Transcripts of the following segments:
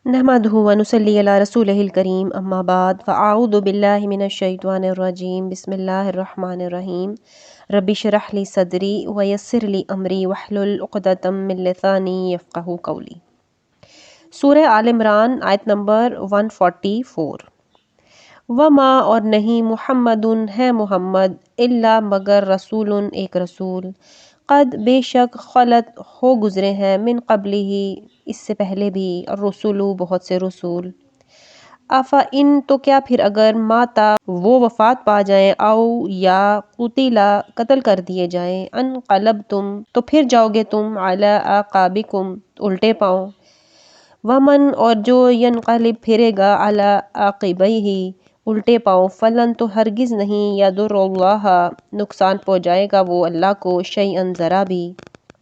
نحمدہ ونصلی علی رسولہ الکریم اما بعد فاعوذ باللہ من الشیطان الرجیم بسم اللہ الرحمن الرحیم رب اشرح لی صدری ویسر لی امری واحلل عقدۃ من لسانی یفقہوا قولی۔ سورہ آل عمران آیت نمبر 144۔ وما اور نہیں محمد ہے محمد الا مگر رسول ایک رسول، قد بے شک خلت ہو گزرے ہیں من قبلہ اس سے پہلے بھی الرسل بہت سے رسول، افا ان تو کیا پھر اگر ماتا وہ وفات پا جائیں او یا قتلا قتل کر دیے جائیں انقلبتم تو پھر جاؤ گے تم علی اعقابکم الٹے پاؤں، ومن اور جو ینقلب پھرے گا علی عاقبیہ الٹے پاؤں فلن تو ہرگز نہیں یضر اللہ نقصان پہنچائے گا وہ اللہ کو شیئن ذرا بھی،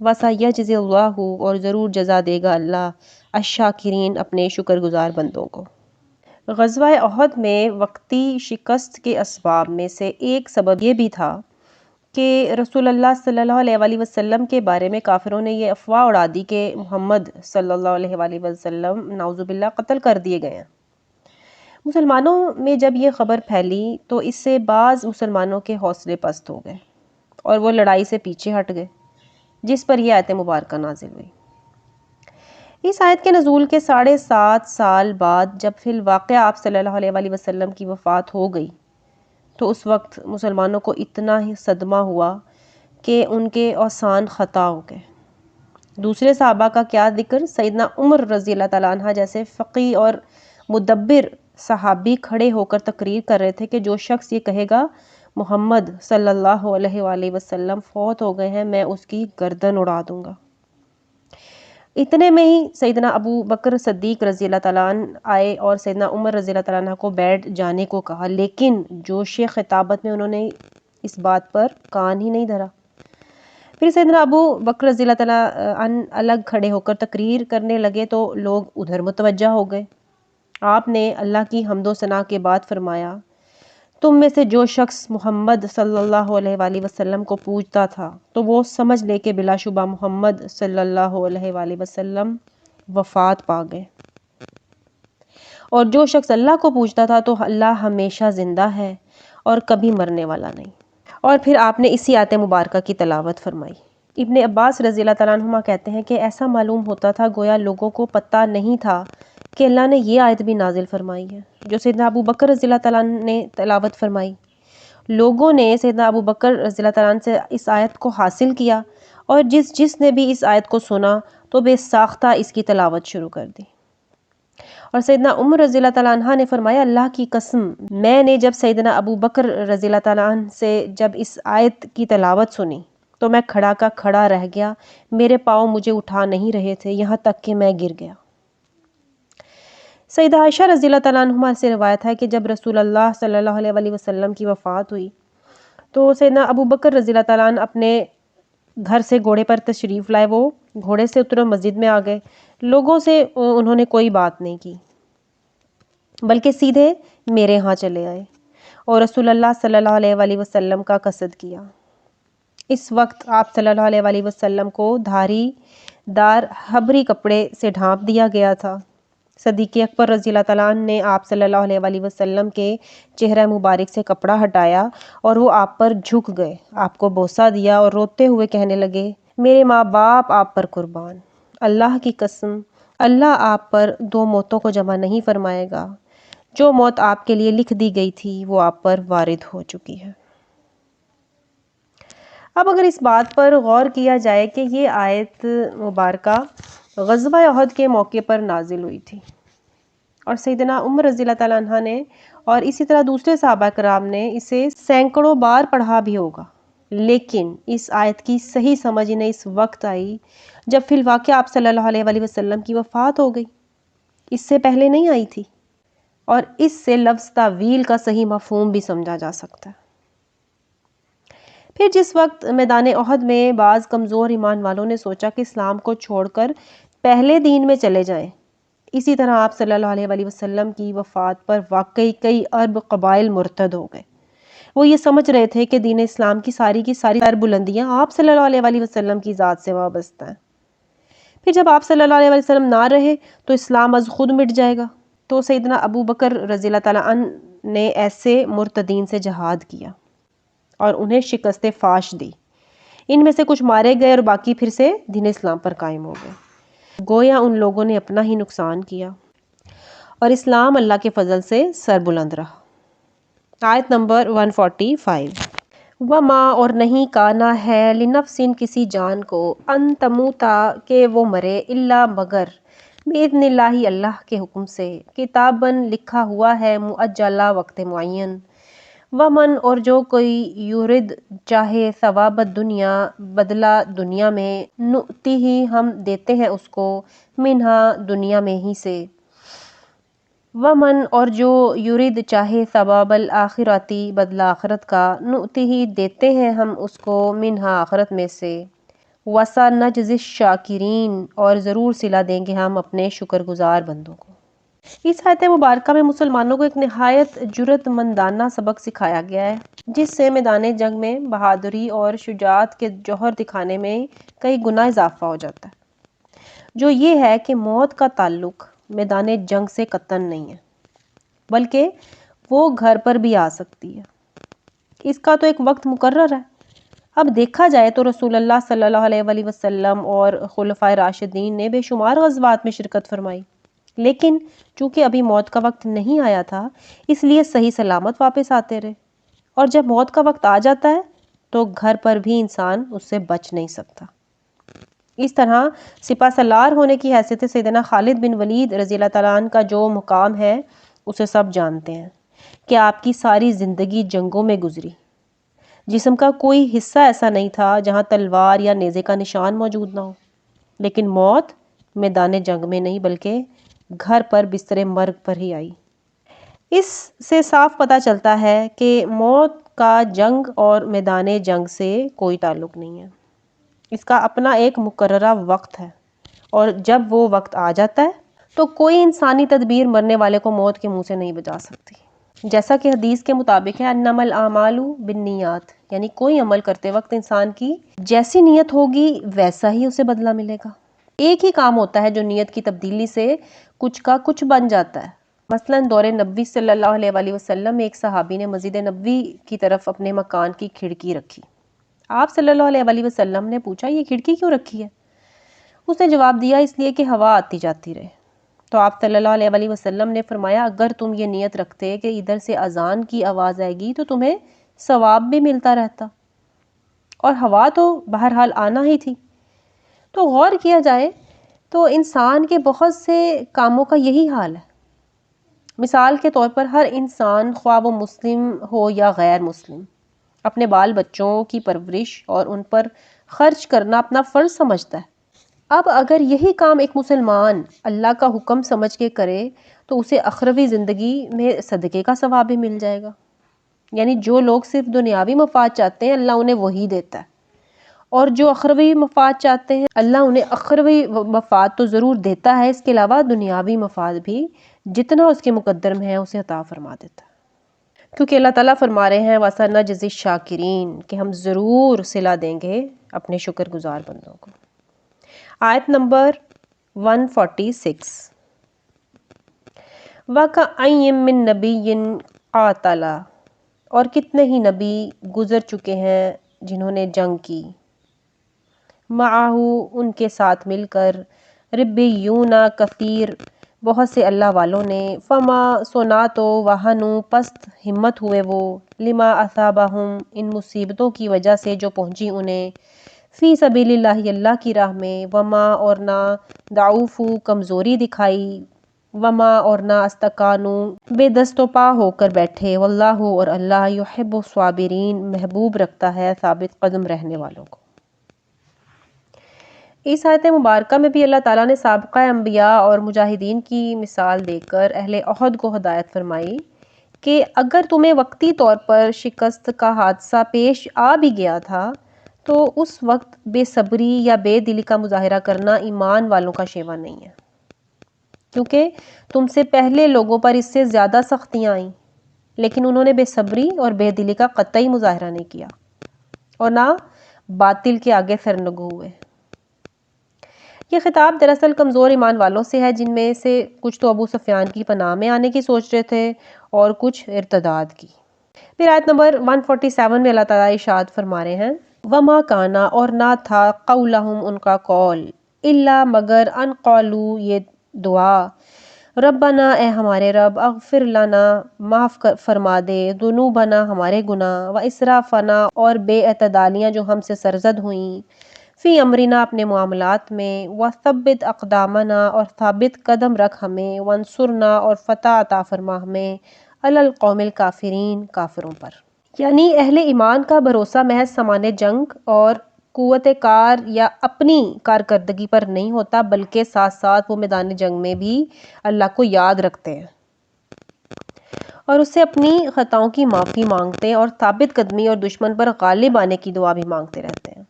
وسیجزی اللہ اور ضرور جزا دے گا اللہ الشاکرین اپنے شکر گزار بندوں کو۔ غزوہ احد میں وقتی شکست کے اسباب میں سے ایک سبب یہ بھی تھا کہ رسول اللہ صلی اللہ علیہ وآلہ وسلم کے بارے میں کافروں نے یہ افواہ اڑا دی کہ محمد صلی اللہ علیہ وآلہ وسلم نعوذ باللہ قتل کر دیے گئے ہیں۔ مسلمانوں میں جب یہ خبر پھیلی تو اس سے بعض مسلمانوں کے حوصلے پست ہو گئے اور وہ لڑائی سے پیچھے ہٹ گئے، جس پر یہ آیت مبارکہ نازل ہوئی۔ اس آیت کے نزول کے 7.5 سال بعد جب فی الواقع آپ صلی اللہ علیہ وآلہ وسلم کی وفات ہو گئی تو اس وقت مسلمانوں کو اتنا ہی صدمہ ہوا کہ ان کے اوثان خطا ہو گئے۔ دوسرے صحابہ کا کیا ذکر، سیدنا عمر رضی اللہ تعالیٰ عنہ جیسے فقیہ اور مدبر صحابی کھڑے ہو کر تقریر کر رہے تھے کہ جو شخص یہ کہے گا محمد صلی اللہ علیہ وآلہ وسلم فوت ہو گئے ہیں میں اس کی گردن اڑا دوں گا۔ اتنے میں ہی سیدنا ابو بکر صدیق رضی اللہ تعالیٰ عنہ آئے اور سیدنا عمر رضی اللہ تعالیٰ عنہ کو بیٹھ جانے کو کہا، لیکن جوش خطابت میں انہوں نے اس بات پر کان ہی نہیں دھرا۔ پھر سیدنا ابو بکر رضی اللہ تعالیٰ عنہ الگ کھڑے ہو کر تقریر کرنے لگے تو لوگ ادھر متوجہ ہو گئے۔ آپ نے اللہ کی حمد و ثنا کے بعد فرمایا، تم میں سے جو شخص محمد صلی اللہ علیہ وآلہ وسلم کو پوجتا تھا تو وہ سمجھ لے کہ بلا شبہ محمد صلی اللہ علیہ وآلہ وسلم وفات پا گئے، اور جو شخص اللہ کو پوجتا تھا تو اللہ ہمیشہ زندہ ہے اور کبھی مرنے والا نہیں۔ اور پھر آپ نے اسی آیت مبارکہ کی تلاوت فرمائی۔ ابن عباس رضی اللہ تعالیٰ عنہما کہتے ہیں کہ ایسا معلوم ہوتا تھا گویا لوگوں کو پتہ نہیں تھا کہ اللہ نے یہ آیت بھی نازل فرمائی ہے جو سیدنا ابو بکر رضی اللہ تعالیٰ عنہ نے تلاوت فرمائی۔ لوگوں نے سیدنا ابو بکر رضی اللہ تعالیٰ عنہ سے اس آیت کو حاصل کیا اور جس نے بھی اس آیت کو سنا تو بے ساختہ اس کی تلاوت شروع کر دی۔ اور سیدنا عمر رضی اللہ تعالیٰ عنہ نے فرمایا اللہ کی قسم میں نے جب سیدنا ابو بکر رضی اللہ تعالیٰ عنہ سے جب اس آیت کی تلاوت سنی تو میں کھڑا کا کھڑا رہ گیا، میرے پاؤں مجھے اٹھا نہیں رہے تھے یہاں تک کہ میں گر گیا۔ سیدہ عائشہ رضی اللہ تعالیٰ عنہ سے روایت ہے کہ جب رسول اللہ صلی اللہ علیہ وآلہ وسلم کی وفات ہوئی تو سیدنا ابو بکر رضی اللہ تعالیٰ عنہ اپنے گھر سے گھوڑے پر تشریف لائے، وہ گھوڑے سے اترے مسجد میں آ گئے، لوگوں سے انہوں نے کوئی بات نہیں کی بلکہ سیدھے میرے ہاں چلے آئے اور رسول اللہ صلی اللہ علیہ وآلہ وسلم کا قصد کیا۔ اس وقت آپ صلی اللہ علیہ وآلہ وسلم کو دھاری دار حبری کپڑے سے ڈھانپ دیا گیا تھا۔ صدیق اکبر رضی اللہ تعالیٰ عنہ نے آپ صلی اللہ علیہ وآلہ وسلم کے چہرہ مبارک سے کپڑا ہٹایا اور وہ آپ پر جھک گئے، آپ کو بوسہ دیا اور روتے ہوئے کہنے لگے میرے ماں باپ آپ پر قربان، اللہ کی قسم اللہ آپ پر دو موتوں کو جمع نہیں فرمائے گا، جو موت آپ کے لیے لکھ دی گئی تھی وہ آپ پر وارد ہو چکی ہے۔ اب اگر اس بات پر غور کیا جائے کہ یہ آیت مبارکہ غزوہ احد کے موقع پر نازل ہوئی تھی اور سیدنا عمر رضی اللہ تعالیٰ عنہ نے اور اسی طرح دوسرے صحابہ کرام نے اسے سینکڑوں بار پڑھا بھی ہوگا، لیکن اس آیت کی صحیح سمجھ انہیں اس وقت آئی جب فی الواقع آپ صلی اللہ علیہ وآلہ وسلم کی وفات ہو گئی، اس سے پہلے نہیں آئی تھی، اور اس سے لفظ تعویل کا صحیح مفہوم بھی سمجھا جا سکتا ہے۔ پھر جس وقت میدان احد میں بعض کمزور ایمان والوں نے سوچا کہ اسلام کو چھوڑ کر پہلے دین میں چلے جائیں، اسی طرح آپ صلی اللہ علیہ وآلہ وسلم کی وفات پر واقعی کئی عرب قبائل مرتد ہو گئے۔ وہ یہ سمجھ رہے تھے کہ دین اسلام کی ساری سر بلندیاں آپ صلی اللہ علیہ وآلہ وسلم کی ذات سے وابستہ ہیں۔ پھر جب آپ صلی اللہ علیہ وسلم نہ رہے تو اسلام از خود مٹ جائے گا۔ تو سیدنا ابو بکر رضی اللہ تعالیٰ عنہ نے ایسے مرتدین سے جہاد کیا اور انہیں شکست فاش دی۔ ان میں سے کچھ مارے گئے اور باقی پھر سے دین اسلام پر قائم ہو گئے۔ گویا ان لوگوں نے اپنا ہی نقصان کیا اور اسلام اللہ کے فضل سے سربلند رہا۔ آیت نمبر 145۔ وما اور نہیں کانا ہے لنفسن کسی جان کو ان تموتا کہ وہ مرے الا مگر باذن اللہ اللہ کے حکم سے، کتاباً لکھا ہوا ہے مؤجلہ وقت معین۔ ومن اور جو کوئی یورد چاہے ثواب الدنیا بدلہ دنیا میں، نؤتی ہی ہم دیتے ہیں اس کو منہا دنیا میں ہی سے۔ ومن اور جو یورد چاہے ثواب الآخرتی بدلہ آخرت کا، نؤتی ہی دیتے ہیں ہم اس کو منہا آخرت میں سے۔ وسنجزی الشاکرین اور ضرور صلہ دیں گے ہم اپنے شکر گزار بندوں کو۔ اس آیت مبارکہ میں مسلمانوں کو ایک نہایت جرأت مندانہ سبق سکھایا گیا ہے، جس سے میدان جنگ میں بہادری اور شجاعت کے جوہر دکھانے میں کئی گنا اضافہ ہو جاتا ہے، جو یہ ہے کہ موت کا تعلق میدان جنگ سے قطعاً نہیں ہے، بلکہ وہ گھر پر بھی آ سکتی ہے۔ اس کا تو ایک وقت مقرر ہے۔ اب دیکھا جائے تو رسول اللہ صلی اللہ علیہ وآلہ وسلم اور خلفائے راشدین نے بے شمار غزوات میں شرکت فرمائی، لیکن چونکہ ابھی موت کا وقت نہیں آیا تھا اس لیے صحیح سلامت واپس آتے رہے، اور جب موت کا وقت آ جاتا ہے تو گھر پر بھی انسان اس سے بچ نہیں سکتا۔ اس طرح سپہ سالار ہونے کی حیثیت سے سیدنا خالد بن ولید رضی اللہ تعالیٰ عنہ کا جو مقام ہے اسے سب جانتے ہیں کہ آپ کی ساری زندگی جنگوں میں گزری۔ جسم کا کوئی حصہ ایسا نہیں تھا جہاں تلوار یا نیزے کا نشان موجود نہ ہو، لیکن موت میدان جنگ میں نہیں بلکہ گھر پر بستر مرگ پر ہی آئی۔ اس سے صاف پتہ چلتا ہے کہ موت کا جنگ اور میدان جنگ سے کوئی تعلق نہیں ہے، اس کا اپنا ایک مقررہ وقت ہے، اور جب وہ وقت آ جاتا ہے تو کوئی انسانی تدبیر مرنے والے کو موت کے منہ سے نہیں بچا سکتی۔ جیسا کہ حدیث کے مطابق ہے انما الاعمال بالنیات، یعنی کوئی عمل کرتے وقت انسان کی جیسی نیت ہوگی ویسا ہی اسے بدلہ ملے گا۔ ایک ہی کام ہوتا ہے جو نیت کی تبدیلی سے کچھ کا کچھ بن جاتا ہے۔ مثلاً دور نبوی صلی اللہ علیہ وآلہ وسلم میں ایک صحابی نے مسجد نبوی کی طرف اپنے مکان کی کھڑکی رکھی۔ آپ صلی اللہ علیہ وآلہ وسلم نے پوچھا یہ کھڑکی کیوں رکھی ہے؟ اس نے جواب دیا اس لیے کہ ہوا آتی جاتی رہے۔ تو آپ صلی اللہ علیہ وآلہ وسلم نے فرمایا اگر تم یہ نیت رکھتے کہ ادھر سے اذان کی آواز آئے گی تو تمہیں ثواب بھی ملتا رہتا، اور ہوا تو بہرحال آنا ہی تھی۔ تو غور کیا جائے تو انسان کے بہت سے کاموں کا یہی حال ہے۔ مثال کے طور پر ہر انسان خواہ وہ مسلم ہو یا غیر مسلم اپنے بال بچوں کی پرورش اور ان پر خرچ کرنا اپنا فرض سمجھتا ہے۔ اب اگر یہی کام ایک مسلمان اللہ کا حکم سمجھ کے کرے تو اسے اخروی زندگی میں صدقے کا ثواب بھی مل جائے گا۔ یعنی جو لوگ صرف دنیاوی مفاد چاہتے ہیں اللہ انہیں وہی دیتا ہے، اور جو اخروی مفاد چاہتے ہیں اللہ انہیں اخروی مفاد تو ضرور دیتا ہے، اس کے علاوہ دنیاوی مفاد بھی جتنا اس کے مقدر میں ہے اسے عطا فرما دیتا ہے، کیونکہ اللہ تعالیٰ فرما رہے ہیں وَسَنَجْزِي الشَّاكِرِينَ کہ ہم ضرور صلہ دیں گے اپنے شکر گزار بندوں کو۔ آیت نمبر 146۔ وَكَأَيٍّ مِّن نَبِيٍّ قَاتَلَ اور کتنے ہی نبی گزر چکے ہیں جنہوں نے جنگ کی، معاہو ان کے ساتھ مل کر، ربیون کثیر بہت سے اللہ والوں نے، فما سونا تو وہنو پست ہمت ہوئے وہ، لما اصابہم ان مصیبتوں کی وجہ سے جو پہنچی انہیں، فی سبیل اللہ اللہ کی راہ میں، وما اور نہ ضعفوا کمزوری دکھائی، وما اور نہ استکانو بے دست و پا ہو کر بیٹھے، واللہ اور اللہ یحب الصابرین محبوب رکھتا ہے ثابت قدم رہنے والوں کو۔ اس آیت مبارکہ میں بھی اللہ تعالیٰ نے سابقہ انبیاء اور مجاہدین کی مثال دے کر اہل احد کو ہدایت فرمائی کہ اگر تمہیں وقتی طور پر شکست کا حادثہ پیش آ بھی گیا تھا تو اس وقت بے صبری یا بے دلی کا مظاہرہ کرنا ایمان والوں کا شیوا نہیں ہے، کیونکہ تم سے پہلے لوگوں پر اس سے زیادہ سختیاں آئیں لیکن انہوں نے بے صبری اور بے دلی کا قطعی مظاہرہ نہیں کیا اور نہ باطل کے آگے سرنگو ہوئے۔ یہ خطاب دراصل کمزور ایمان والوں سے ہے، جن میں سے کچھ تو ابو سفیان کی پناہ میں آنے کی سوچ رہے تھے اور کچھ ارتداد کی۔ پھر آیت نمبر 147 میں اللہ تعالیٰ ارشاد فرما رہے ہیں وَمَا كَانَ اور نہ تھا قَوْلَهُمْ ان کا قول الا مگر ان قالوا یہ دعا ربنا اے ہمارے رب اغفر لنا معاف فرما دے ذنوبنا ہمارے گناہ و اسرافنا اور بے اعتدالیاں جو ہم سے سرزد ہوئیں فی امرنا اپنے معاملات میں وثبت اقدامنا اور ثابت قدم رکھ ہمیں وانصرنا اور فتح عطا فرما ہمیں علی القوم الکافرین کافروں پر۔ یعنی اہل ایمان کا بھروسہ محض سامان جنگ اور قوت کار یا اپنی کارکردگی پر نہیں ہوتا، بلکہ ساتھ ساتھ وہ میدان جنگ میں بھی اللہ کو یاد رکھتے ہیں اور اس سے اپنی خطاؤں کی معافی مانگتے ہیں اور ثابت قدمی اور دشمن پر غالب آنے کی دعا بھی مانگتے رہتے ہیں۔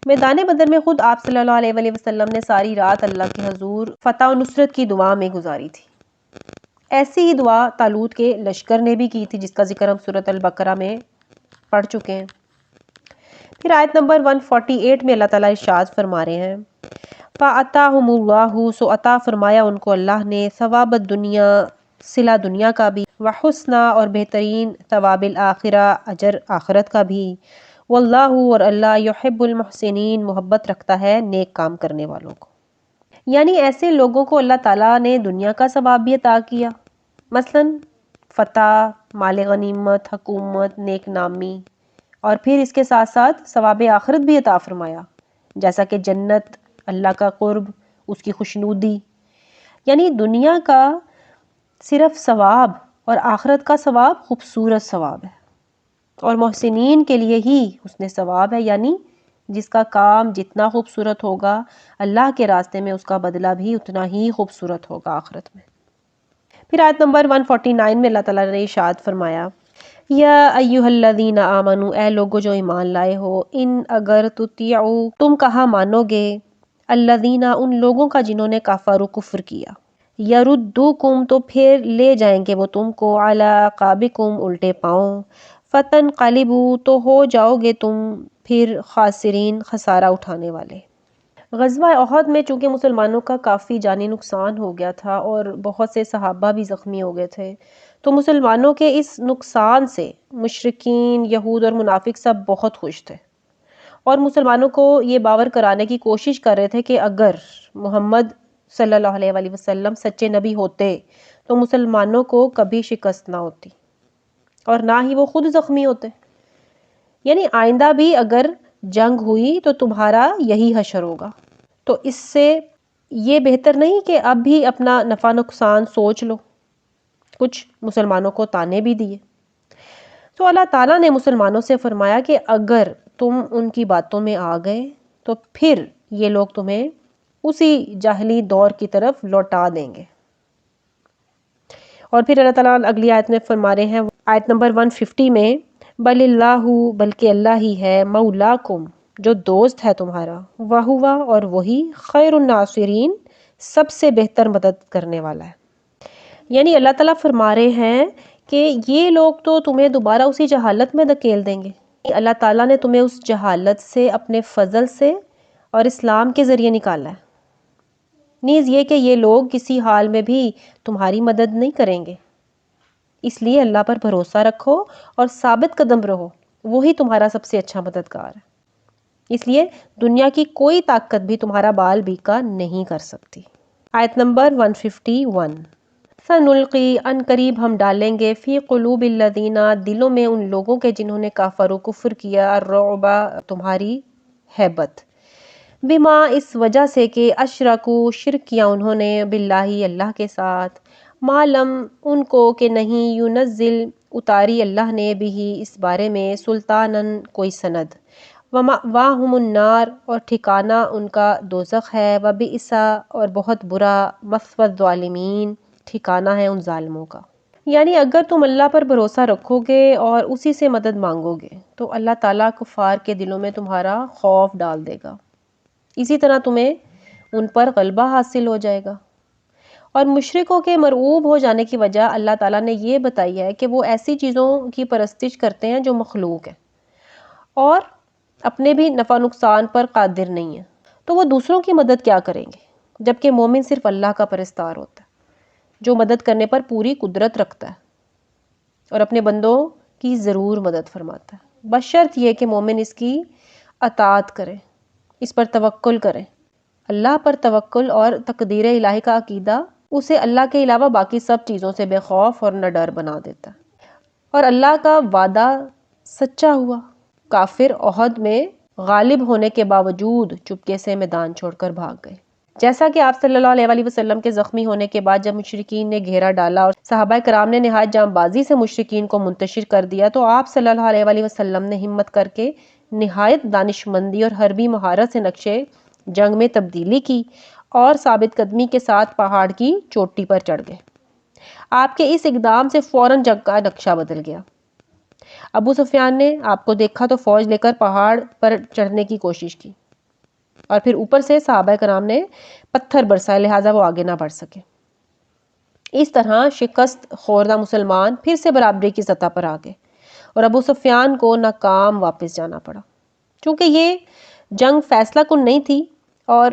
میدان بدر میں خود آپ صلی اللہ علیہ وآلہ وسلم نے ساری رات اللہ کے حضور فتح و نصرت کی دعا میں گزاری تھی۔ ایسی ہی دعا طالوت کے لشکر نے بھی کی تھی، جس کا ذکر ہم سورۃ البقرہ میں پڑھ چکے ہیں۔ پھر آیت نمبر 148 میں اللہ تعالیٰ ارشاد فرما رہے ہیں فَأَتَاهُمُ اللَّهُ سو عطا فرمایا ان کو اللہ نے ثواب الدنیا صلہ دنیا کا بھی وحسنہ اور بہترین ثواب الآخرہ اجر آخرت کا بھی واللہ اور اللہ یحب المحسنین محبت رکھتا ہے نیک کام کرنے والوں کو۔ یعنی ایسے لوگوں کو اللہ تعالیٰ نے دنیا کا ثواب بھی عطا کیا، مثلاً فتح، مال غنیمت، حکومت، نیک نامی، اور پھر اس کے ساتھ ساتھ ثواب آخرت بھی عطا فرمایا، جیسا کہ جنت، اللہ کا قرب، اس کی خوشنودی۔ یعنی دنیا کا صرف ثواب اور آخرت کا ثواب خوبصورت ثواب ہے، اور محسنین کے لیے ہی حسن ثواب ہے، یعنی جس کا کام جتنا خوبصورت ہوگا اللہ کے راستے میں اس کا بدلہ بھی اتنا ہی خوبصورت ہوگا آخرت میں۔ پھر آیت نمبر 149 میں اللہ تعالیٰ نے ارشاد فرمایا یا ایھا الذین آمنوا اے لوگو جو ایمان لائے ہو ان اگر تطیعوا تم کہا مانو گے الذین ان لوگوں کا جنہوں نے کفروا کفر کیا یردوکم تو پھر لے جائیں گے وہ تم کو علی اعقابکم الٹے پاؤں فتنقلبوا تو ہو جاؤ گے تم پھر خاسرین خسارہ اٹھانے والے۔ غزوہ احد میں چونکہ مسلمانوں کا کافی جانی نقصان ہو گیا تھا اور بہت سے صحابہ بھی زخمی ہو گئے تھے، تو مسلمانوں کے اس نقصان سے مشرکین، یہود اور منافق سب بہت خوش تھے اور مسلمانوں کو یہ باور کرانے کی کوشش کر رہے تھے کہ اگر محمد صلی اللہ علیہ وآلہ وسلم سچے نبی ہوتے تو مسلمانوں کو کبھی شکست نہ ہوتی اور نہ ہی وہ خود زخمی ہوتے، یعنی آئندہ بھی اگر جنگ ہوئی تو تمہارا یہی حشر ہوگا، تو اس سے یہ بہتر نہیں کہ اب بھی اپنا نفع نقصان سوچ لو۔ کچھ مسلمانوں کو تانے بھی دیے، تو اللہ تعالیٰ نے مسلمانوں سے فرمایا کہ اگر تم ان کی باتوں میں آ گئے تو پھر یہ لوگ تمہیں اسی جاہلی دور کی طرف لوٹا دیں گے۔ اور پھر اللہ تعالیٰ اگلی آیت میں فرما رہے ہیں آیت نمبر 150 میں بل اللہ بلکہ اللہ ہی ہے مولاکم جو دوست ہے تمہارا وہوا اور وہی خیر الناصرین سب سے بہتر مدد کرنے والا ہے۔ یعنی اللہ تعالیٰ فرما رہے ہیں کہ یہ لوگ تو تمہیں دوبارہ اسی جہالت میں دھکیل دیں گے، اللہ تعالیٰ نے تمہیں اس جہالت سے اپنے فضل سے اور اسلام کے ذریعے نکالا ہے، نیز یہ کہ یہ لوگ کسی حال میں بھی تمہاری مدد نہیں کریں گے، اس لیے اللہ پر بھروسہ رکھو اور ثابت قدم رہو، وہی تمہارا سب سے اچھا مددگار ہے، اس لیے دنیا کی کوئی طاقت بھی تمہارا بال بیکا نہیں کر سکتی۔ آیت نمبر 151 سنلقی ان قریب ہم ڈالیں گے فی قلوب الذین دلوں میں ان لوگوں کے جنہوں نے کفر و کفر کیا الرعب تمہاری ہیبت بما اس وجہ سے کہ اشرکو شرک کیا انہوں نے باللہ اللہ کے ساتھ معلم ان کو کہ نہیں ینزل اتاری اللہ نے بھی اس بارے میں سلطانن کوئی سند ومأواہم النار اور ٹھکانہ ان کا دوزخ ہے وبئس اور بہت برا مثوى الظالمین ٹھکانہ ہے ان ظالموں کا۔ یعنی اگر تم اللہ پر بھروسہ رکھو گے اور اسی سے مدد مانگو گے تو اللہ تعالیٰ کفار کے دلوں میں تمہارا خوف ڈال دے گا، اسی طرح تمہیں ان پر غلبہ حاصل ہو جائے گا۔ اور مشرکوں کے مرعوب ہو جانے کی وجہ اللہ تعالیٰ نے یہ بتائی ہے کہ وہ ایسی چیزوں کی پرستش کرتے ہیں جو مخلوق ہیں اور اپنے بھی نفع نقصان پر قادر نہیں ہیں، تو وہ دوسروں کی مدد کیا کریں گے، جبکہ مومن صرف اللہ کا پرستار ہوتا ہے جو مدد کرنے پر پوری قدرت رکھتا ہے اور اپنے بندوں کی ضرور مدد فرماتا ہے، بشرط یہ کہ مومن اس کی اطاعت کرے، اس پر توکل کرے۔ اللہ پر توکل اور تقدیر الہی کا عقیدہ اسے اللہ کے علاوہ باقی سب چیزوں سے بے خوف اور نہ ڈر بنا دیتا ہے، اور اللہ کا وعدہ سچا ہوا۔ کافر احد میں غالب ہونے کے باوجود چپکے سے میدان چھوڑ کر بھاگ گئے۔ جیسا کہ آپ صلی اللہ علیہ وسلم کے زخمی ہونے کے بعد جب مشرکین نے گھیرا ڈالا اور صحابہ کرام نے نہایت جام بازی سے مشرکین کو منتشر کر دیا، تو آپ صلی اللہ علیہ وسلم نے ہمت کر کے نہایت دانشمندی اور حربی مہارت سے نقشے جنگ میں تبدیلی کی اور ثابت قدمی کے ساتھ پہاڑ کی چوٹی پر چڑھ گئے۔ آپ کے اس اقدام سے فوراً جنگ کا نقشہ بدل گیا۔ ابو سفیان نے آپ کو دیکھا تو فوج لے کر پہاڑ پر چڑھنے کی کوشش کی، اور پھر اوپر سے صحابہ کرام نے پتھر برسائے، لہٰذا وہ آگے نہ بڑھ سکے۔ اس طرح شکست خوردہ مسلمان پھر سے برابری کی سطح پر آ گئے اور ابو سفیان کو ناکام واپس جانا پڑا۔ چونکہ یہ جنگ فیصلہ کن نہیں تھی اور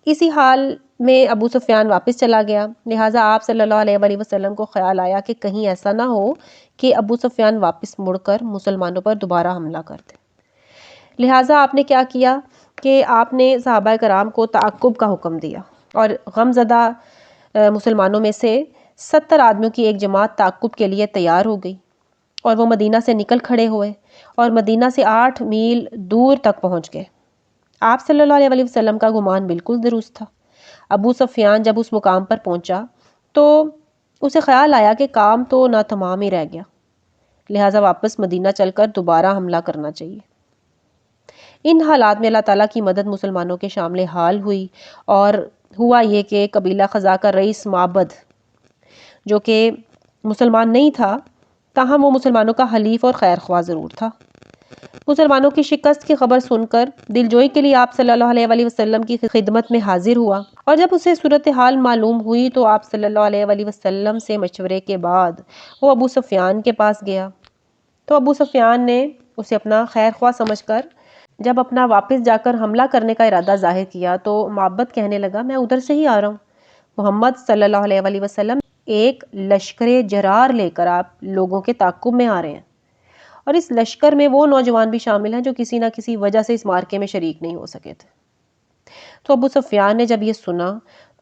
اسی حال میں ابو سفیان واپس چلا گیا، لہٰذا آپ صلی اللہ علیہ وسلم کو خیال آیا کہ کہیں ایسا نہ ہو کہ ابو سفیان واپس مڑ کر مسلمانوں پر دوبارہ حملہ کر دے۔ لہٰذا آپ نے کیا کیا کہ آپ نے صحابہ کرام کو تعاقب کا حکم دیا، اور غم زدہ مسلمانوں میں سے 70 آدمیوں کی ایک جماعت تعاقب کے لیے تیار ہو گئی، اور وہ مدینہ سے نکل کھڑے ہوئے اور مدینہ سے 8 میل دور تک پہنچ گئے۔ آپ صلی اللہ علیہ وسلم کا گمان بالکل درست تھا۔ ابو سفیان جب اس مقام پر پہنچا تو اسے خیال آیا کہ کام تو نہ تمام ہی رہ گیا، لہٰذا واپس مدینہ چل کر دوبارہ حملہ کرنا چاہیے۔ ان حالات میں اللہ تعالیٰ کی مدد مسلمانوں کے شامل حال ہوئی، اور ہوا یہ کہ قبیلہ خزاع کا رئیس معبد، جو کہ مسلمان نہیں تھا تاہم وہ مسلمانوں کا حلیف اور خیر خواہ ضرور تھا، مسلمانوں کی شکست کی خبر سن کر دلجوئی کے لیے آپ صلی اللہ علیہ وسلم کی خدمت میں حاضر ہوا، اور جب اسے صورتحال معلوم ہوئی تو آپ صلی اللہ علیہ وسلم سے مشورے کے بعد وہ ابو سفیان کے پاس گیا۔ تو ابو سفیان نے اسے اپنا خیر خواہ سمجھ کر جب اپنا واپس جا کر حملہ کرنے کا ارادہ ظاہر کیا تو معبد کہنے لگا، میں ادھر سے ہی آ رہا ہوں، محمد صلی اللہ علیہ وسلم ایک لشکر جرار لے کر آپ لوگوں کے تعاقب میں آ رہے ہیں، اور اس لشکر میں وہ نوجوان بھی شامل ہیں جو کسی نہ کسی وجہ سے اس مارکے میں شریک نہیں ہو سکے تھے۔ تو ابو سفیان نے جب یہ سنا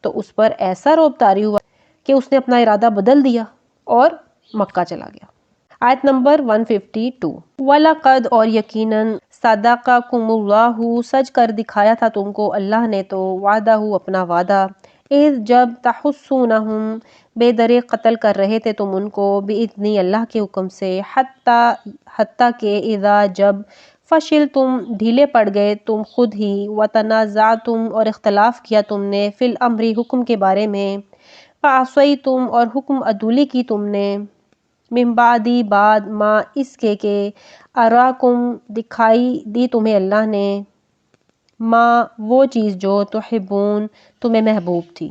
تو اس پر ایسا رعب طاری ہوا کہ اس نے اپنا ارادہ بدل دیا اور مکہ چلا گیا۔ آیت نمبر 152، وَلَقَدْ اور یقیناً صَدَقَكُمُ اللَّهُ سچ کر دکھایا تھا تم کو اللہ نے تو وعدہ اپنا وعدہ، اذ جب تحسونہم بے درے قتل کر رہے تھے تم ان کو بِإِذْنِ اللہ کے حکم سے، حتیٰ کہ اذا جب فشل تم ڈھیلے پڑ گئے تم خود ہی، وتنازعتم اور اختلاف کیا تم نے، فی الامر حکم کے بارے میں، وعصیتم اور حکم عدولی کی تم نے، من بعد بعد ما اس کے کہ اراکم دکھائی دی تمہیں اللہ نے، ما وہ چیز جو تحبون تمہیں محبوب تھی،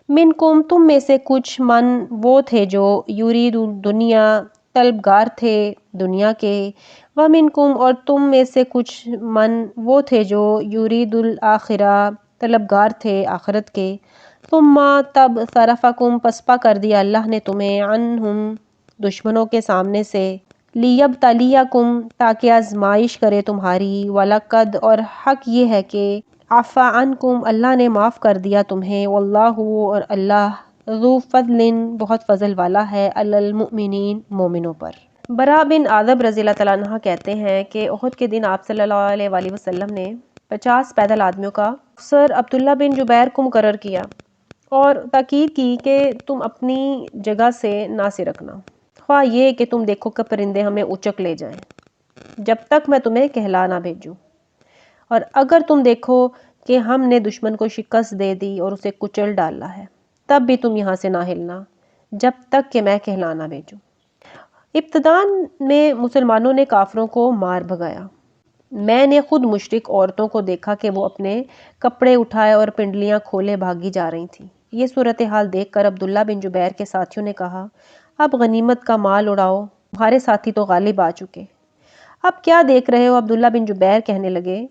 منکم تم میں سے کچھ من وہ تھے جو یرید دنیا طلبگار تھے دنیا کے، ومنکم اور تم میں سے کچھ من وہ تھے جو یرید الآخرہ طلبگار تھے آخرت کے، ثم تب صرفکم پسپا کر دیا اللہ نے تمہیں عنہم دشمنوں کے سامنے سے، لیبتلیکم تاکہ آزمائش کرے تمہاری، وَلَقَدْ اور حق یہ ہے کہ عفا عنکم اللہ نے معاف کر دیا تمہیں، واللہ اور اللہ ذو فضل بہت فضل والا ہے، علی المؤمنین مومنوں پر۔ برا بن عازب رضی اللہ تعالیٰ عنہ کہتے ہیں کہ احد کے دن آپ صلی اللہ علیہ وسلم نے 50 پیدل آدمیوں کا افسر عبداللہ بن جبیر کو مقرر کیا اور تاکید کی کہ تم اپنی جگہ سے نہ سرکنا، خواہ یہ کہ تم دیکھو کہ پرندے ہمیں اچک لے جائیں جب تک میں تمہیں کہلا نہ بھیجوں، اور اگر تم دیکھو کہ ہم نے دشمن کو شکست دے دی اور اسے کچل ڈالا ہے تب بھی تم یہاں سے نہ ہلنا جب تک کہ میں کہلا نہ بھیجوں۔ ابتداء میں مسلمانوں نے کافروں کو مار بھگایا، میں نے خود مشرک عورتوں کو دیکھا کہ وہ اپنے کپڑے اٹھائے اور پنڈلیاں کھولے بھاگی جا رہی تھیں۔ یہ صورتحال دیکھ کر عبداللہ بن جبیر کے ساتھیوں نے کہا، اب غنیمت کا مال اڑاؤ، تمہارے ساتھی تو غالب آ چکے، اب کیا دیکھ رہے ہو؟ عبداللہ بن جبیر کہنے لگے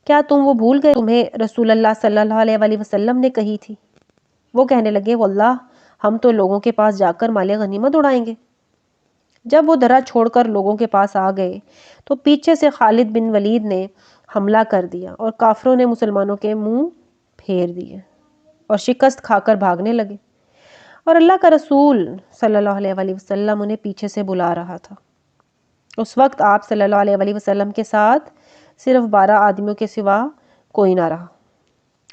کیا تم وہ بھول گئے تمہیں رسول اللہ صلی اللہ علیہ وآلہ وسلم نے کہی تھی؟ وہ کہنے لگے واللہ ہم تو لوگوں کے پاس جا کر مال غنیمت اڑائیں گے۔ جب وہ درہ چھوڑ کر لوگوں کے پاس آ گئے تو پیچھے سے خالد بن ولید نے حملہ کر دیا اور کافروں نے مسلمانوں کے منہ پھیر دیے اور شکست کھا کر بھاگنے لگے، اور اللہ کا رسول صلی اللہ علیہ وآلہ وسلم انہیں پیچھے سے بلا رہا تھا۔ اس وقت آپ صلی اللہ علیہ وآلہ وسلم کے ساتھ صرف 12 آدمیوں کے سوا کوئی نہ رہا،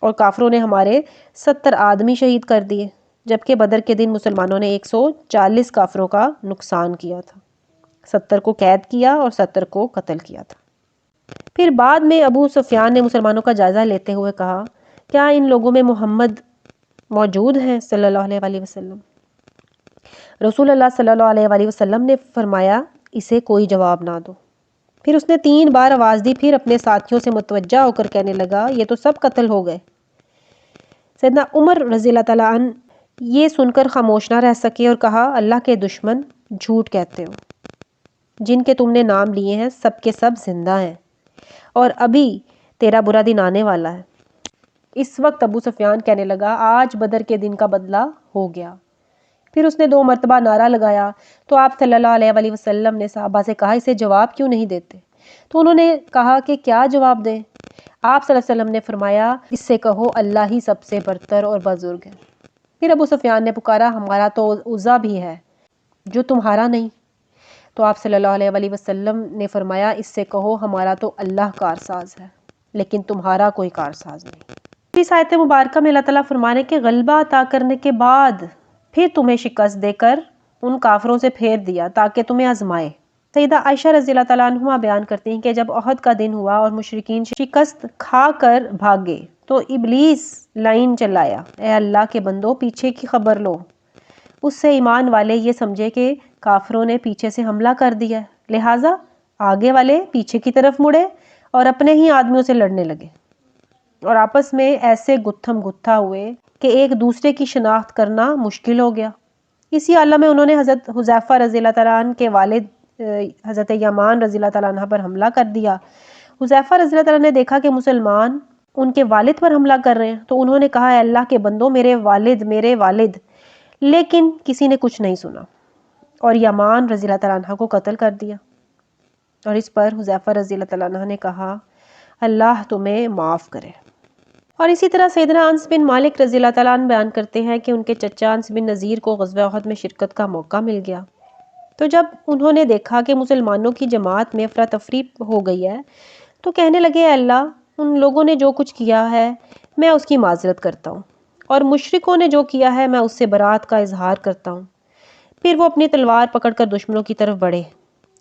اور کافروں نے ہمارے 70 آدمی شہید کر دیے، جبکہ بدر کے دن مسلمانوں نے 140 کافروں کا نقصان کیا تھا، 70 کو قید کیا اور 70 کو قتل کیا تھا۔ پھر بعد میں ابو سفیان نے مسلمانوں کا جائزہ لیتے ہوئے کہا کیا ان لوگوں میں محمد موجود ہیں صلی اللہ علیہ وآلہ وسلم؟ رسول اللہ صلی اللہ علیہ وآلہ وسلم نے فرمایا اسے کوئی جواب نہ دو۔ پھر اس نے 3 بار آواز دی، پھر اپنے ساتھیوں سے متوجہ ہو کر کہنے لگا یہ تو سب قتل ہو گئے۔ سیدنا عمر رضی اللہ تعالیٰ عنہ یہ سن کر خاموش نہ رہ سکے اور کہا اللہ کے دشمن جھوٹ کہتے ہو، جن کے تم نے نام لیے ہیں سب کے سب زندہ ہیں اور ابھی تیرا برا دن آنے والا ہے۔ اس وقت ابو سفیان کہنے لگا آج بدر کے دن کا بدلہ ہو گیا۔ پھر اس نے 2 مرتبہ نعرہ لگایا تو آپ صلی اللہ علیہ وآلہ وسلم نے صحابہ سے کہا اسے جواب کیوں نہیں دیتے؟ تو انہوں نے کہا کہ کیا جواب دیں؟ آپ صلی اللہ علیہ وسلم نے فرمایا اس سے کہو اللہ ہی سب سے برتر اور بزرگ ہے۔ پھر ابو سفیان نے پکارا ہمارا تو عزا بھی ہے جو تمہارا نہیں۔ تو آپ صلی اللہ علیہ وآلہ وسلم نے فرمایا اس سے کہو ہمارا تو اللہ کارساز ہے لیکن تمہارا کوئی کارساز نہیں۔ اس آیت مبارکہ میں اللہ تعالیٰ فرمانے کے غلبہ عطا کرنے کے بعد پھر تمہیں شکست دے کر ان کافروں سے پھیر دیا تاکہ تمہیں آزمائے۔ سیدہ عائشہ رضی اللہ تعالیٰ عنہما بیان کرتی ہیں کہ جب احد کا دن ہوا اور مشرکین شکست کھا کر بھاگے تو ابلیس لائن چلایا اے اللہ کے بندو پیچھے کی خبر لو۔ اس سے ایمان والے یہ سمجھے کہ کافروں نے پیچھے سے حملہ کر دیا لہٰذا آگے والے پیچھے کی طرف مڑے اور اپنے ہی آدمیوں سے لڑنے لگے اور آپس میں ایسے گتھم گتھا ہوئے کہ ایک دوسرے کی شناخت کرنا مشکل ہو گیا۔ اسی حالہ میں انہوں نے حضرت حذیفہ رضی اللہ تعالیٰ عنہ کے والد حضرت یمان رضی اللہ تعالیٰ عنہ پر حملہ کر دیا۔ حذیفہ رضی اللہ تعالیٰ نے دیکھا کہ مسلمان ان کے والد پر حملہ کر رہے ہیں تو انہوں نے کہا اے اللہ کے بندو میرے والد، لیکن کسی نے کچھ نہیں سنا اور یمان رضی اللہ تعالیٰ عنہ کو قتل کر دیا۔ اور اس پر حذیفہ رضی اللہ تعالیٰ عنہ نے کہا اللہ تمہیں معاف کرے۔ اور اسی طرح سیدنا انس بن مالک رضی اللہ تعالیٰ عنہ بیان کرتے ہیں کہ ان کے چچا انس بن نذیر کو غزوہ احد میں شرکت کا موقع مل گیا، تو جب انہوں نے دیکھا کہ مسلمانوں کی جماعت میں افراتفری ہو گئی ہے تو کہنے لگے اے اللہ ان لوگوں نے جو کچھ کیا ہے میں اس کی معذرت کرتا ہوں اور مشرکوں نے جو کیا ہے میں اس سے برات کا اظہار کرتا ہوں۔ پھر وہ اپنی تلوار پکڑ کر دشمنوں کی طرف بڑھے۔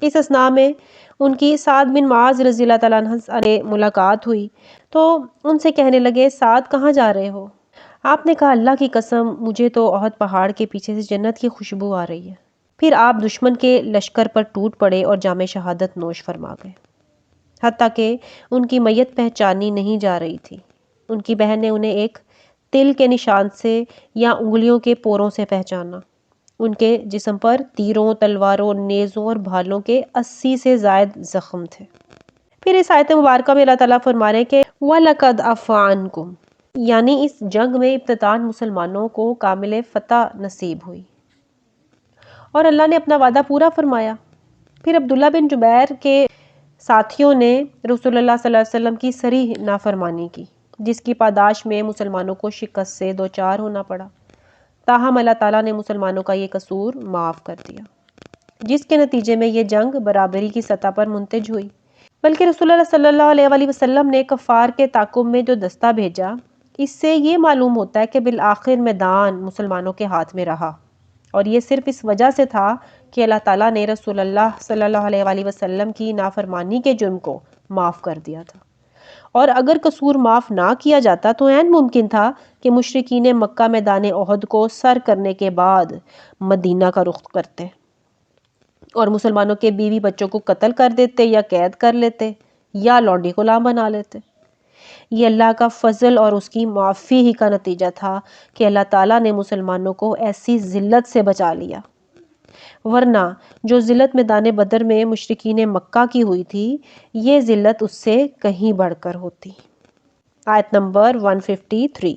اس اثناء میں ان کی سعد بن معاذ رضی اللہ تعالیٰ عنہ سے ملاقات ہوئی تو ان سے کہنے لگے سعد کہاں جا رہے ہو؟ آپ نے کہا اللہ کی قسم مجھے تو احد پہاڑ کے پیچھے سے جنت کی خوشبو آ رہی ہے۔ پھر آپ دشمن کے لشکر پر ٹوٹ پڑے اور جام شہادت نوش فرما گئے، حتیٰ کہ ان کی میت پہچانی نہیں جا رہی تھی۔ ان کی بہن نے انہیں ایک تل کے نشان سے یا انگلیوں کے پوروں سے پہچانا۔ ان کے جسم پر تیروں، تلواروں، نیزوں اور بھالوں کے 80 سے زائد زخم تھے۔ پھر اس آیت مبارکہ میں اللہ تعالیٰ فرما رہے ہیں کہ وَلَقَدْ عَفَا عَنْكُمْ، یعنی اس جنگ میں ابتداً مسلمانوں کو کامل فتح نصیب ہوئی اور اللہ نے اپنا وعدہ پورا فرمایا۔ پھر عبداللہ بن جبیر کے ساتھیوں نے رسول اللہ صلی اللہ علیہ وسلم کی صریح نافرمانی کی جس کی پاداش میں مسلمانوں کو شکست سے دوچار ہونا پڑا، تاہم اللہ تعالیٰ نے مسلمانوں کا یہ قصور معاف کر دیا جس کے نتیجے میں یہ جنگ برابری کی سطح پر منتج ہوئی۔ بلکہ رسول اللہ صلی اللہ علیہ وآلہ وسلم نے کفار کے تعاقب میں جو دستہ بھیجا اس سے یہ معلوم ہوتا ہے کہ بالآخر میدان مسلمانوں کے ہاتھ میں رہا، اور یہ صرف اس وجہ سے تھا کہ اللہ تعالیٰ نے رسول اللہ صلی اللہ علیہ وآلہ وسلم کی نافرمانی کے جرم کو معاف کر دیا تھا، اور اگر قصور معاف نہ کیا جاتا تو عین ممکن تھا کہ مشرکین مکہ میدان احد کو سر کرنے کے بعد مدینہ کا رخ کرتے اور مسلمانوں کے بیوی بچوں کو قتل کر دیتے یا قید کر لیتے یا لونڈی غلام بنا لیتے۔ یہ اللہ کا فضل اور اس کی معافی ہی کا نتیجہ تھا کہ اللہ تعالیٰ نے مسلمانوں کو ایسی ذلت سے بچا لیا۔ ورنہ جو ذلت میدان بدر میں مشرکین مکہ کی ہوئی تھی یہ ذلت اس سے کہیں بڑھ کر ہوتی۔ آیت نمبر 153۔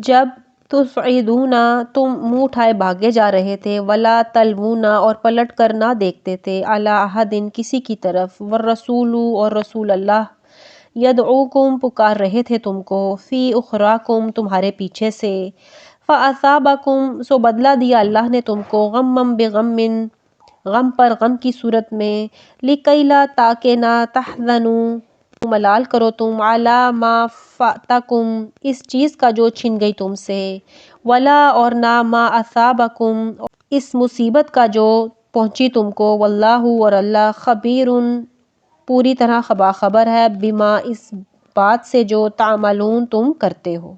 جب تصعدون تم منہ اٹھائے بھاگے جا رہے تھے، ولا تلوون اور پلٹ کر نہ دیکھتے تھے، علی احد کسی کی طرف، والرسول اور رسول اللہ، یدعوکم پکار رہے تھے تم کو، فی اخراکم تمہارے پیچھے سے، فاصابکم سو بدلہ دیا اللہ نے تم کو، غمم بغم غم پر غم کی صورت میں، لکی لا تاکہ نہ تحزنوا ملال کرو تم، علی ما فاتکم اس چیز کا جو چھن گئی تم سے، ولا اور نہ ما اصابکم اس مصیبت کا جو پہنچی تم کو، واللہ اور اللہ خبیر پوری طرح باخبر ہے، بما اس بات سے جو تعملون تم کرتے ہو۔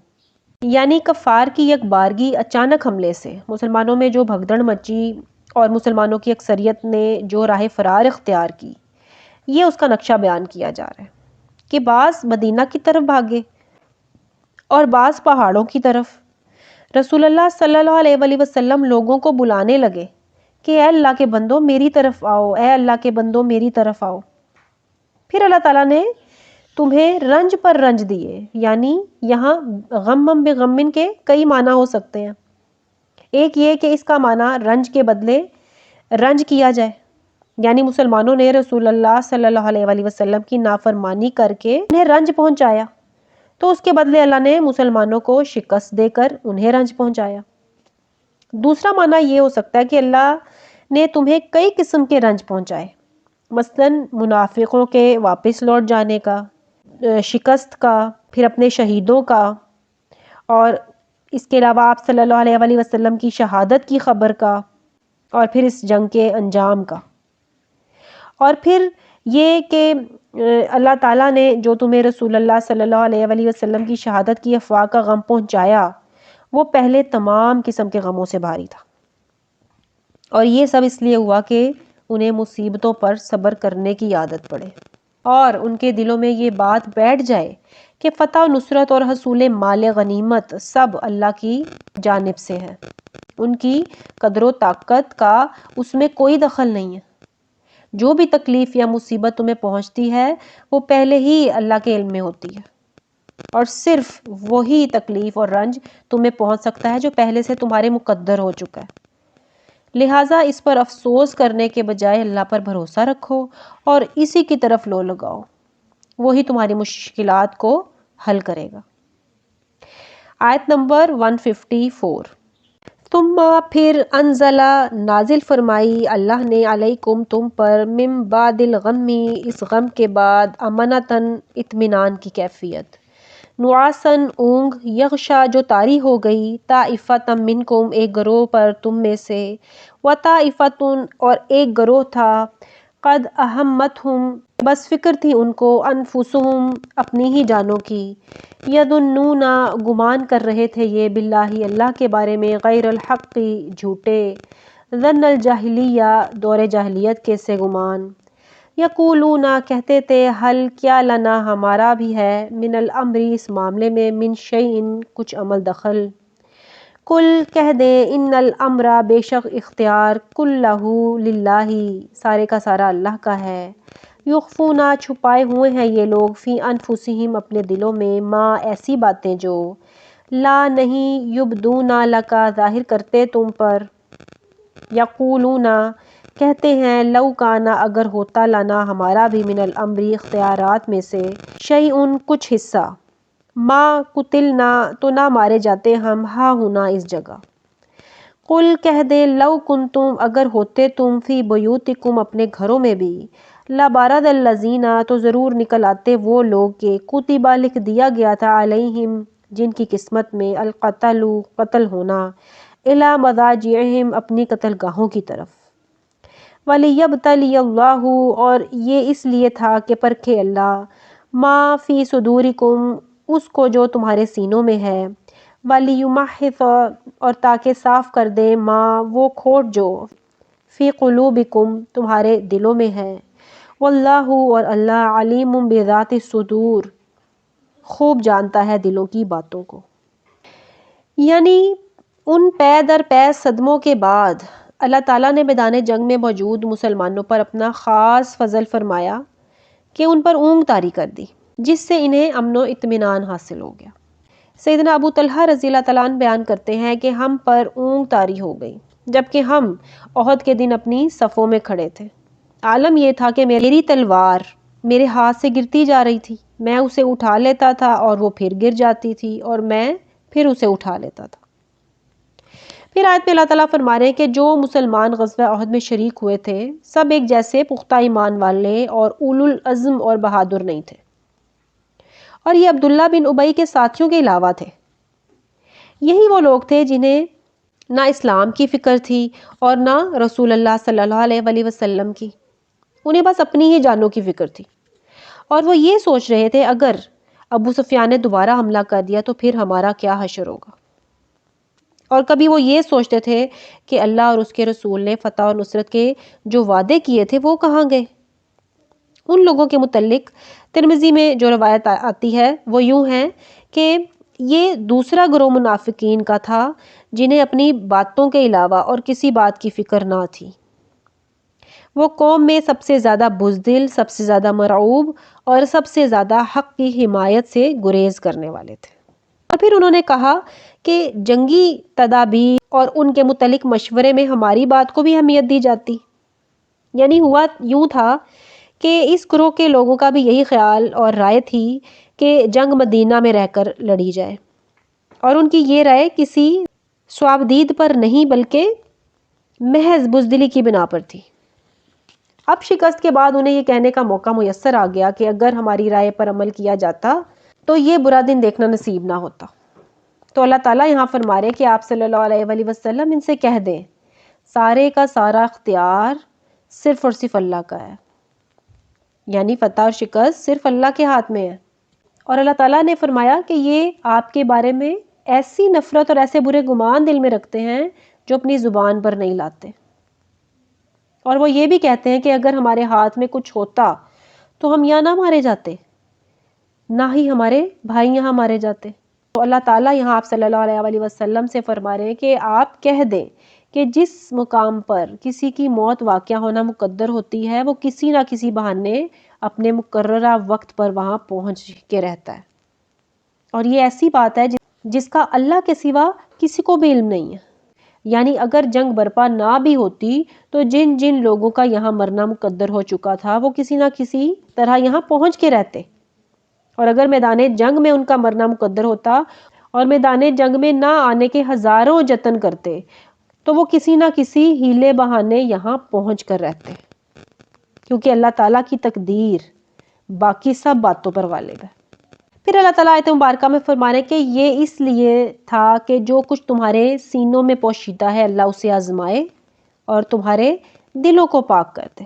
یعنی کفار کی یک بارگی اچانک حملے سے مسلمانوں میں جو بھگدڑ مچی اور مسلمانوں کی اکثریت نے جو راہ فرار اختیار کی، یہ اس کا نقشہ بیان کیا جا رہا ہے کہ بعض مدینہ کی طرف بھاگے اور بعض پہاڑوں کی طرف۔ رسول اللہ صلی اللہ علیہ وآلہ وسلم لوگوں کو بلانے لگے کہ اے اللہ کے بندوں میری طرف آؤ، اے اللہ کے بندوں میری طرف آؤ۔ پھر اللہ تعالیٰ نے تمہیں رنج پر رنج دیے، یعنی یہاں غمم بغم کے کئی معنی ہو سکتے ہیں۔ ایک یہ کہ اس کا معنی رنج کے بدلے رنج کیا جائے، یعنی مسلمانوں نے رسول اللہ صلی اللہ علیہ وآلہ وسلم کی نافرمانی کر کے انہیں رنج پہنچایا، تو اس کے بدلے اللہ نے مسلمانوں کو شکست دے کر انہیں رنج پہنچایا۔ دوسرا معنی یہ ہو سکتا ہے کہ اللہ نے تمہیں کئی قسم کے رنج پہنچائے، مثلاً منافقوں کے واپس لوٹ جانے کا، شکست کا، پھر اپنے شہیدوں کا، اور اس کے علاوہ آپ صلی اللہ علیہ وآلہ وسلم کی شہادت کی خبر کا، اور پھر اس جنگ کے انجام کا، اور پھر یہ کہ اللہ تعالیٰ نے جو تمہیں رسول اللہ صلی اللہ علیہ وآلہ وسلم کی شہادت کی افواہ کا غم پہنچایا وہ پہلے تمام قسم کے غموں سے بھاری تھا، اور یہ سب اس لیے ہوا کہ انہیں مصیبتوں پر صبر کرنے کی عادت پڑے اور ان کے دلوں میں یہ بات بیٹھ جائے کہ فتح و نصرت اور حصول مال غنیمت سب اللہ کی جانب سے ہے، ان کی قدر و طاقت کا اس میں کوئی دخل نہیں ہے۔ جو بھی تکلیف یا مصیبت تمہیں پہنچتی ہے وہ پہلے ہی اللہ کے علم میں ہوتی ہے، اور صرف وہی تکلیف اور رنج تمہیں پہنچ سکتا ہے جو پہلے سے تمہارے مقدر ہو چکا ہے۔ لہٰذا اس پر افسوس کرنے کے بجائے اللہ پر بھروسہ رکھو اور اسی کی طرف لو لگاؤ، وہی تمہاری مشکلات کو حل کرے گا۔ آیت نمبر 154۔ ثم پھر انزلہ نازل فرمائی اللہ نے علیکم تم پر، من بعد الغم اس غم کے بعد، امنتاً اطمینان کی کیفیت، نعاساً اونگ، یغشا جو طاری ہو گئی، طائفۃ منکم ایک گروہ پر تم میں سے، وطائفۃ اور ایک گروہ تھا، قد اہمتہم بس فکر تھی ان کو، انفسہم اپنی ہی جانوں کی، یظنون گمان کر رہے تھے یہ، باللہ اللہ کے بارے میں، غیر الحق جھوٹے، ظن الجاہلیہ دور جاہلیت کے سے گمان، یقولون کہتے تھے، حل کیا لنا ہمارا بھی ہے، من الامر اس معاملے میں، من شیء کچھ عمل دخل، کل کہہ دے، ان الامر بے شک اختیار، کلہ للہ سارے کا سارا اللہ کا ہے، یخفون چھپائے ہوئے ہیں یہ لوگ، فی انفسہم اپنے دلوں میں، ما ایسی باتیں جو، لا نہیں، یبدون لکا ظاہر کرتے تم پر، یقولون کہتے ہیں، لو کانا اگر ہوتا، لنا ہمارا بھی، من الامر اختیارات میں سے، شیء کچھ حصہ، ما قتلنا تو نہ مارے جاتے ہم، ہا ہونا اس جگہ، قل کہہ دے، لو کنتم اگر ہوتے تم، فی بیوتکم اپنے گھروں میں بھی، لبارد الذین تو ضرور نکل آتے وہ لوگ کہ، کتبہ لکھ دیا گیا تھا، علیہم جن کی قسمت میں، القتل قتل ہونا، الی مضاجعہم اپنی قتل گاہوں کی طرف، وَلِيَبْتَلِيَ اللَّهُ اور یہ اس لیے تھا کہ پرکھے اللہ، ما فی صدورکم اس کو جو تمہارے سینوں میں ہے، وَلِيُمَحِّصَ اور تاکہ صاف کر دے، ما وہ کھوٹ جو، فی قلوبکم تمہارے دلوں میں ہے، واللہ اور اللہ علیم بذات الصدور خوب جانتا ہے دلوں کی باتوں کو۔ یعنی ان پے در پے صدموں کے بعد اللہ تعالیٰ نے میدان جنگ میں موجود مسلمانوں پر اپنا خاص فضل فرمایا کہ ان پر اونگ طاری کر دی، جس سے انہیں امن و اطمینان حاصل ہو گیا۔ سیدنا ابو طلحہ رضی اللہ تعالیٰ عنہ بیان کرتے ہیں کہ ہم پر اونگ طاری ہو گئی جبکہ ہم احد کے دن اپنی صفوں میں کھڑے تھے۔ عالم یہ تھا کہ میری تلوار میرے ہاتھ سے گرتی جا رہی تھی، میں اسے اٹھا لیتا تھا اور وہ پھر گر جاتی تھی اور میں پھر اسے اٹھا لیتا تھا۔ پھر آیت میں اللہ تعالیٰ فرما رہے ہیں کہ جو مسلمان غزوہ احد میں شریک ہوئے تھے سب ایک جیسے پختہ ایمان والے اور اولو العزم اور بہادر نہیں تھے، اور یہ عبداللہ بن ابی کے ساتھیوں کے علاوہ تھے۔ یہی وہ لوگ تھے جنہیں نہ اسلام کی فکر تھی اور نہ رسول اللہ صلی اللہ علیہ وآلہ وسلم کی، انہیں بس اپنی ہی جانوں کی فکر تھی، اور وہ یہ سوچ رہے تھے اگر ابو سفیان نے دوبارہ حملہ کر دیا تو پھر ہمارا کیا حشر ہوگا۔ اور کبھی وہ یہ سوچتے تھے کہ اللہ اور اس کے رسول نے فتح اور نصرت کے جو وعدے کیے تھے وہ کہاں گئے۔ ان لوگوں کے متعلق ترمذی میں جو روایت آتی ہے وہ یوں ہے کہ یہ دوسرا گروہ منافقین کا تھا جنہیں اپنی باتوں کے علاوہ اور کسی بات کی فکر نہ تھی۔ وہ قوم میں سب سے زیادہ بزدل، سب سے زیادہ مرعوب اور سب سے زیادہ حق کی حمایت سے گریز کرنے والے تھے۔ اور پھر انہوں نے کہا کہ جنگی تدابیر اور ان کے متعلق مشورے میں ہماری بات کو بھی اہمیت دی جاتی۔ یعنی ہوا یوں تھا کہ اس گروہ کے لوگوں کا بھی یہی خیال اور رائے تھی کہ جنگ مدینہ میں رہ کر لڑی جائے، اور ان کی یہ رائے کسی صوابدید پر نہیں بلکہ محض بزدلی کی بنا پر تھی۔ اب شکست کے بعد انہیں یہ کہنے کا موقع میسر آ گیا کہ اگر ہماری رائے پر عمل کیا جاتا تو یہ برا دن دیکھنا نصیب نہ ہوتا۔ تو اللہ تعالیٰ یہاں فرما رہے کہ آپ صلی اللہ علیہ وآلہ وسلم ان سے کہہ دیں سارے کا سارا اختیار صرف اور صرف اللہ کا ہے، یعنی فتح اور شکست صرف اللہ کے ہاتھ میں ہے۔ اور اللہ تعالیٰ نے فرمایا کہ یہ آپ کے بارے میں ایسی نفرت اور ایسے برے گمان دل میں رکھتے ہیں جو اپنی زبان پر نہیں لاتے، اور وہ یہ بھی کہتے ہیں کہ اگر ہمارے ہاتھ میں کچھ ہوتا تو ہم یہاں نہ مارے جاتے، نہ ہی ہمارے بھائی یہاں مارے جاتے۔ تو اللہ تعالیٰ یہاں آپ صلی اللہ علیہ وآلہ وسلم سے فرما رہے ہیں کہ آپ کہہ دیں کہ جس مقام پر کسی کی موت واقع ہونا مقدر ہوتی ہے وہ کسی نہ کسی بہانے اپنے مقررہ وقت پر وہاں پہنچ کے رہتا ہے، اور یہ ایسی بات ہے جس کا اللہ کے سوا کسی کو بھی علم نہیں ہے۔ یعنی اگر جنگ برپا نہ بھی ہوتی تو جن جن لوگوں کا یہاں مرنا مقدر ہو چکا تھا وہ کسی نہ کسی طرح یہاں پہنچ کے رہتے، اور اگر میدان جنگ میں ان کا مرنا مقدر ہوتا اور میدان جنگ میں نہ آنے کے ہزاروں جتن کرتے تو وہ کسی نہ کسی ہیلے بہانے یہاں پہنچ کر رہتے، کیونکہ اللہ تعالیٰ کی تقدیر باقی سب باتوں پر غالب ہے۔ پھر اللہ تعالیٰ آیت مبارکہ میں فرمانے کہ یہ اس لیے تھا کہ جو کچھ تمہارے سینوں میں پوشیدہ ہے اللہ اسے آزمائے اور تمہارے دلوں کو پاک کر دے۔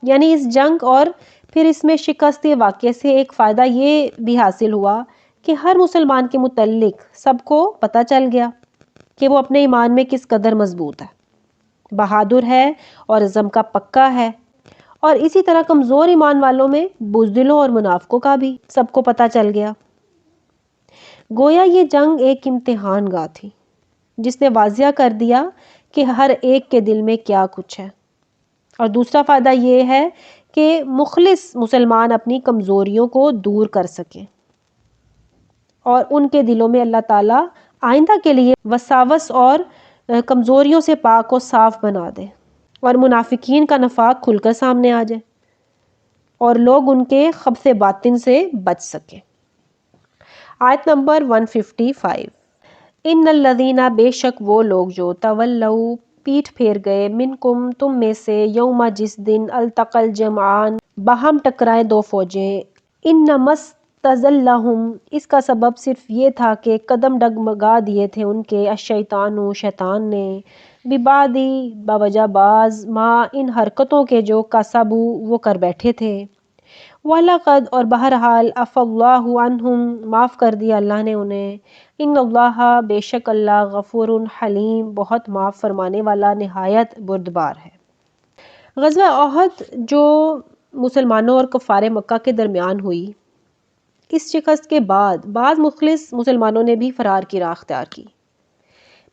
یعنی اس جنگ اور پھر اس میں شکست کے واقعے سے ایک فائدہ یہ بھی حاصل ہوا کہ ہر مسلمان کے متعلق سب کو پتہ چل گیا کہ وہ اپنے ایمان میں کس قدر مضبوط ہے، بہادر ہے اور عزم کا پکا ہے، اور اسی طرح کمزور ایمان والوں میں بزدلوں اور منافقوں کا بھی سب کو پتہ چل گیا۔ گویا یہ جنگ ایک امتحان گاہ تھی جس نے واضح کر دیا کہ ہر ایک کے دل میں کیا کچھ ہے، اور دوسرا فائدہ یہ ہے کہ مخلص مسلمان اپنی کمزوریوں کو دور کر سکیں اور ان کے دلوں میں اللہ تعالیٰ آئندہ کے لیے وساوس اور کمزوریوں سے پاک و صاف بنا دے، اور منافقین کا نفاق کھل کر سامنے آ جائے اور لوگ ان کے خبث باطن سے بچ سکیں۔ آیت نمبر 155، ان الذین بے شک وہ لوگ جو تولوا پیٹھ پھیر گئے منکم تم میں سے یوم جس دن التقى الجمعان باہم ٹکرائے دو فوجیں، انما استزلهم اس کا سبب صرف یہ تھا کہ قدم ڈگمگا دیے تھے ان کے الشیطان شیطان نے ببعض بوجہ بعض ما ان حرکتوں کے جو کسبوا وہ کر بیٹھے تھے، وَلَقَدْ اور بہرحال عَفَا اللَّهُ عَنْهُمْ معاف کر دیا اللہ نے انہیں، ان اللہ بے شک اللہ غفور حلیم بہت معاف فرمانے والا نہایت بردبار ہے۔ غزوہ احد جو مسلمانوں اور کفار مکہ کے درمیان ہوئی، اس شکست کے بعد بعض مخلص مسلمانوں نے بھی فرار کی راہ اختیار کی،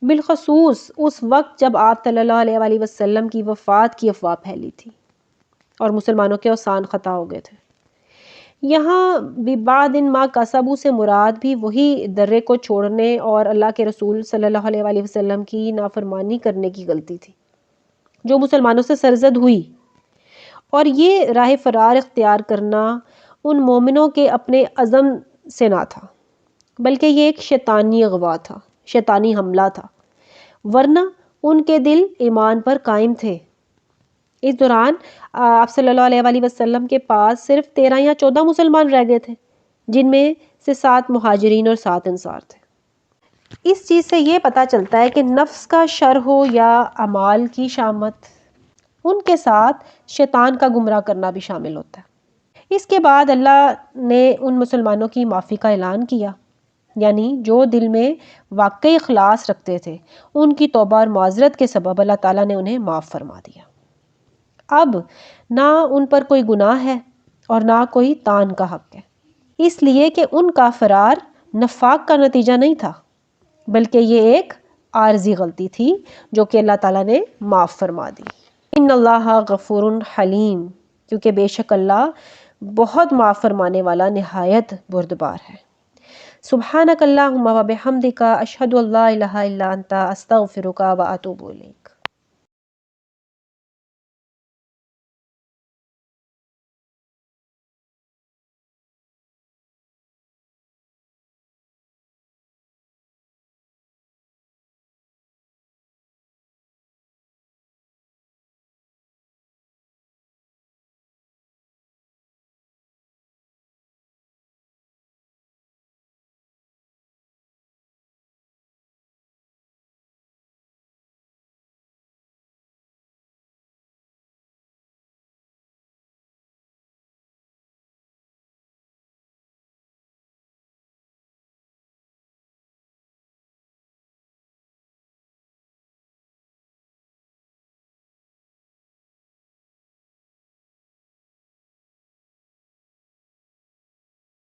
بالخصوص اس وقت جب آپ صلی اللہ علیہ وآلہ وسلم کی وفات کی افواہ پھیلی تھی اور مسلمانوں کے اوسان خطا ہو گئے تھے۔ یہاں بعد ما کسبوا سے مراد بھی وہی درے کو چھوڑنے اور اللہ کے رسول صلی اللہ علیہ وآلہ وسلم کی نافرمانی کرنے کی غلطی تھی جو مسلمانوں سے سرزد ہوئی، اور یہ راہ فرار اختیار کرنا ان مومنوں کے اپنے عزم سے نہ تھا، بلکہ یہ ایک شیطانی اغوا تھا، شیطانی حملہ تھا، ورنہ ان کے دل ایمان پر قائم تھے۔ اس دوران آپ صلی اللہ علیہ وآلہ وسلم کے پاس صرف 13 یا 14 مسلمان رہ گئے تھے، جن میں سے 7 مہاجرین اور 7 انصار تھے۔ اس چیز سے یہ پتہ چلتا ہے کہ نفس کا شر ہو یا اعمال کی شامت، ان کے ساتھ شیطان کا گمراہ کرنا بھی شامل ہوتا ہے۔ اس کے بعد اللہ نے ان مسلمانوں کی معافی کا اعلان کیا، یعنی جو دل میں واقعی اخلاص رکھتے تھے ان کی توبہ اور معذرت کے سبب اللہ تعالیٰ نے انہیں معاف فرما دیا۔ اب نہ ان پر کوئی گناہ ہے اور نہ کوئی تان کا حق ہے، اس لیے کہ ان کا فرار نفاق کا نتیجہ نہیں تھا، بلکہ یہ ایک عارضی غلطی تھی جو کہ اللہ تعالیٰ نے معاف فرما دی۔ ان اللہ غفور حلیم، کیونکہ بے شک اللہ بہت معاف فرمانے والا نہایت بردبار ہے۔ سبحانک اللہم و بحمدک اشہد ان لا الہ الا انت استغفرک و اتوب الیک۔